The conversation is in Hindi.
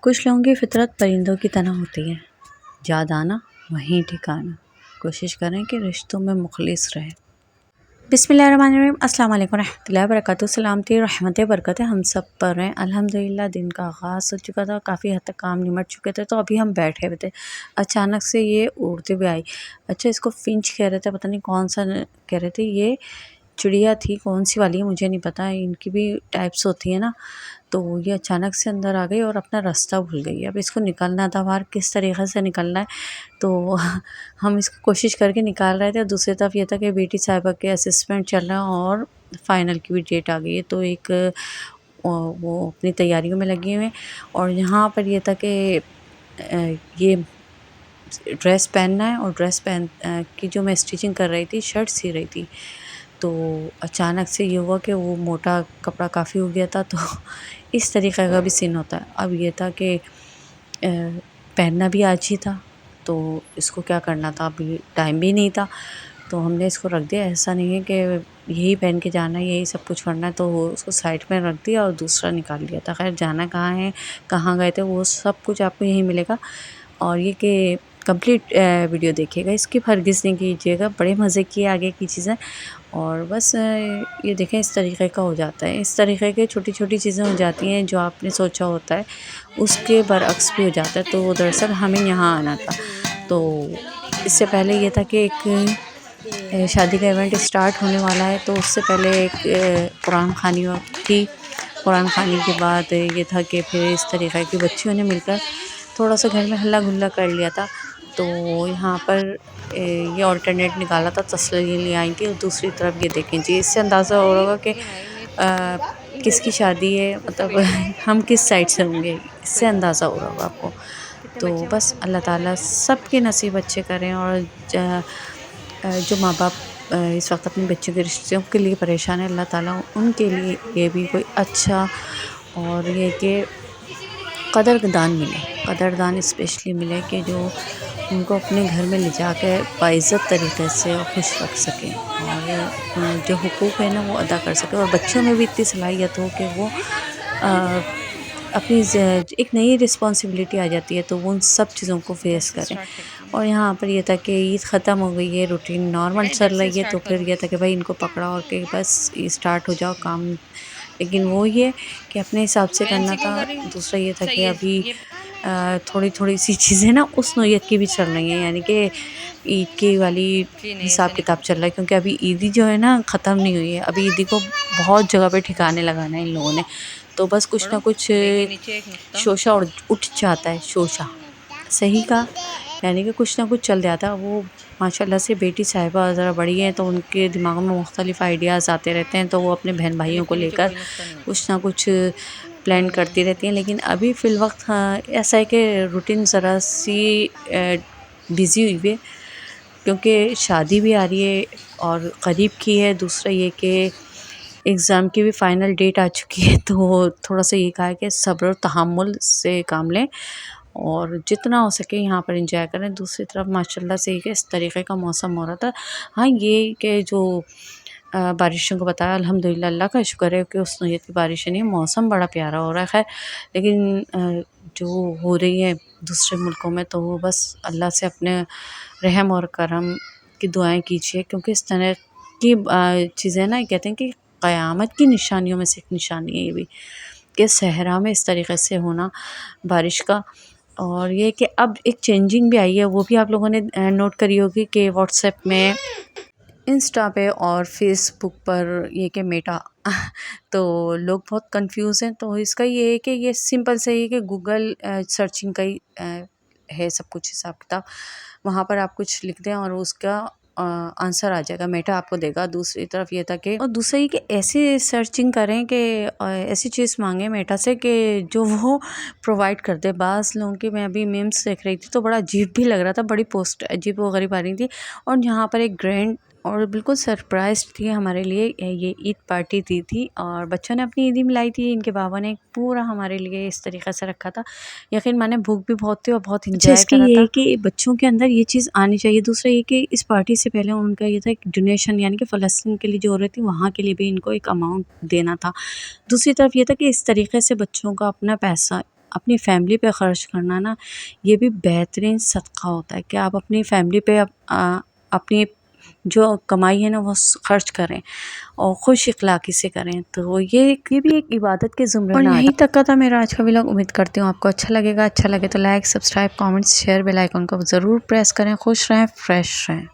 कुछ लोगों की फितरत परिंदों की तरह होती है, याद आना वहीं ठिकाना। कोशिश करें कि रिश्तों में मुखलिस रहें। बिस्मिल्लाहिर्रहमानिर्रहीम, अस्सलाम वालेकुम रहमतुल्लाहि व बरकातुहू। सलामती रहमतें बरकतें हम सब पर हैं। अल्हम्दुलिल्लाह दिन का आगाज़ हो चुका था, काफ़ी हद तक काम निमट चुके थे, तो अभी हम बैठे हुए थे। अचानक से ये उड़ते हुए आई। अच्छा, इसको फिंच कह रहे थे, पता नहीं कौन सा कह रहे थे। ये चिड़िया थी, कौन सी वाली है मुझे नहीं पता, इनकी भी टाइप्स होती है ना। तो ये अचानक से अंदर आ गई और अपना रास्ता भूल गई। अब इसको निकलना था बाहर, किस तरीक़े से निकलना है, तो हम इसको कोशिश करके निकाल रहे थे। दूसरी तरफ ये था कि बेटी साहिबा के असेसमेंट चल रहा है और फाइनल की भी डेट आ गई है, तो एक वो अपनी तैयारियों में लगी हुए हैं। और यहाँ पर ये था कि ये ड्रेस पहनना है, और ड्रेस पहन की जो मैं स्टिचिंग कर रही थी, शर्ट सी रही थी, तो अचानक से ये हुआ कि वो मोटा कपड़ा काफ़ी हो गया था। तो इस तरीक़े का भी सीन होता है। अब ये था कि पहनना भी आज ही था, तो इसको क्या करना था, अभी टाइम भी नहीं था, तो हमने इसको रख दिया। ऐसा नहीं है कि यही पहन के जाना है, यही सब कुछ करना है, तो उसको साइड में रख दिया और दूसरा निकाल लिया था। खैर, जाना कहाँ है, कहाँ गए थे, वो सब कुछ आपको यहीं मिलेगा। और ये कि कंप्लीट वीडियो देखिएगा, स्किप हरगिज़ नहीं कीजिएगा, बड़े मज़े की आगे की चीज़ें। और बस ये देखें, इस तरीक़े का हो जाता है। इस तरीक़े की छोटी-छोटी चीज़ें हो जाती हैं, जो आपने सोचा होता है उसके बरअक्स भी हो जाता है। तो दरअसल हमें यहाँ आना था, तो इससे पहले ये था कि एक शादी का इवेंट स्टार्ट होने वाला है, तो उससे पहले एक कुरान ख़ानी थी। कुरान ख़ानी के बाद ये था कि फिर इस तरीक़े की बच्चियों ने मिलकर थोड़ा-सा घर में हल्ला-गुल्ला कर लिया था। तो यहाँ पर ये ऑल्टरनेट निकाला था, तसल्ली ले आई थी। और दूसरी तरफ ये देखें जी, इससे अंदाज़ा हो रहा होगा कि किसकी शादी है, मतलब हम किस साइड से होंगे, इससे अंदाज़ा हो रहा होगा आपको। तो बस अल्लाह ताला सबके नसीब अच्छे करें। और जो माँ-बाप इस वक्त अपने बच्चों के रिश्तों के लिए परेशान है, अल्लाह ताला उनके लिए ये भी कोई अच्छा और ये कि कदरदान मिले, कदरदान स्पेशली मिले, कि जो उनको अपने घर में ले जाकर बाइज़्ज़त तरीक़े से और खुश रख सकें, और जो हुकूक़ है ना वो अदा कर सकें। और बच्चों में भी इतनी सलाहियत हो कि वो अपनी एक नई रिस्पॉन्सिबिलिटी आ जाती है, तो वो उन सब चीज़ों को फेस करें। और यहाँ पर ये था कि ईद ख़त्म हो गई है, रूटीन नॉर्मल चल रही है, तो फिर ये था कि भाई इनको पकड़ा और कि बस स्टार्ट हो जाओ काम। लेकिन वो ये कि अपने हिसाब से करना था। दूसरा ये था कि अभी थोड़ी-थोड़ी सी चीज़ें ना उस नौयत की भी चल रही हैं, यानी कि ईद की वाली हिसाब-किताब चल रहा है, क्योंकि अभी ईदी जो है ना ख़त्म नहीं हुई है। अभी ईदी को बहुत जगह पे ठिकाने लगाना है इन लोगों ने, तो बस कुछ ना कुछ शोशा उठ जाता है। शोशा सही कहा, यानी कि कुछ ना कुछ चल जाता है। वो माशाल्लाह से बेटी साहिबा ज़रा बड़ी हैं, तो उनके दिमाग में मुख्तलिफ़ आइडियाज़ आते रहते हैं, तो वो अपने बहन भाइयों को लेकर कुछ ना कुछ प्लान करती रहती हैं। लेकिन अभी फ़िलवक़्त हाँ, ऐसा है कि रूटीन ज़रा सी बिज़ी हुई है, क्योंकि शादी भी आ रही है और क़रीब की है। दूसरा ये कि एग्ज़ाम की भी फ़ाइनल डेट आ चुकी है, तो थोड़ा-सा ये कहा है कि सब्र और तहम्मुल से काम लें और जितना हो सके यहाँ पर एंजॉय करें। दूसरी तरफ माशाल्लाह से कि इस तरीक़े का मौसम हो रहा था। हाँ, ये कि जो बारिशों को बताया, अल्हम्दुलिल्लाह अल्लाह का शुक्र है कि उस नौयत की बारिशें नहीं, मौसम बड़ा प्यारा हो रहा है। ख़ैर, लेकिन जो हो रही है दूसरे मुल्कों में, तो वो बस अल्लाह से अपने रहम और करम की दुआएँ कीजिए, क्योंकि इस तरह की चीज़ें ना, कहते हैं कि क़यामत की निशानियों में से एक निशानी है ये भी, कि सहरा में इस तरीक़े से होना बारिश का। और ये कि अब एक चेंजिंग भी आई है, वो भी आप लोगों ने नोट करी होगी कि व्हाट्सएप में, इंस्टा पे और फेसबुक पर ये कि मेटा तो लोग बहुत कंफ्यूज हैं। तो इसका ये है कि ये सिंपल से ही कि गूगल सर्चिंग का ही है सब कुछ हिसाब किताब। वहाँ पर आप कुछ लिख दें और उसका आंसर आ जाएगा, मेटा आपको देगा। दूसरी तरफ ये था कि, और दूसरा ये कि ऐसी सर्चिंग करें कि ऐसी चीज़ मांगे मेटा से कि जो वो प्रोवाइड कर दे। बाज़ लोगों की, मैं अभी मीम्स देख रही थी तो बड़ा अजीब भी लग रहा था, बड़ी पोस्ट अजीब व गरीब आ रही थी। और यहाँ पर एक ग्रैंड और बिल्कुल सरप्राइज़ थी हमारे लिए, ये ईद पार्टी दी थी और बच्चों ने अपनी ईदी मिलाई थी। इनके बाबा ने पूरा हमारे लिए इस तरीक़े से रखा था। यकीन माने भूख भी बहुत थी और बहुत अच्छा, एंजॉय इसकी करा ये है था। कि बच्चों के अंदर ये चीज़ आनी चाहिए। दूसरा ये कि इस पार्टी से पहले उनका ये था कि डोनेशन, यानी कि फ़लस्तीन के लिए जो हो रही थी, वहाँ के लिए भी इनको एक अमाउंट देना था। दूसरी तरफ ये था कि इस तरीक़े से बच्चों का अपना पैसा अपनी फैमिली पे ख़र्च करना ना, ये भी बेहतरीन सदका होता है कि आप अपनी फैमिली पे अपनी जो कमाई है ना वो खर्च करें और खुश इखलाकी से करें, तो ये भी एक इबादत के ज़ुमरे और में यहीं आता है। तक का था मेरा आज का व्लॉग। उम्मीद करती हूँ आपको अच्छा लगेगा। अच्छा लगे तो like, subscribe, comments, share, bell icon को ज़रूर प्रेस करें। खुश रहें, फ्रेश रहें।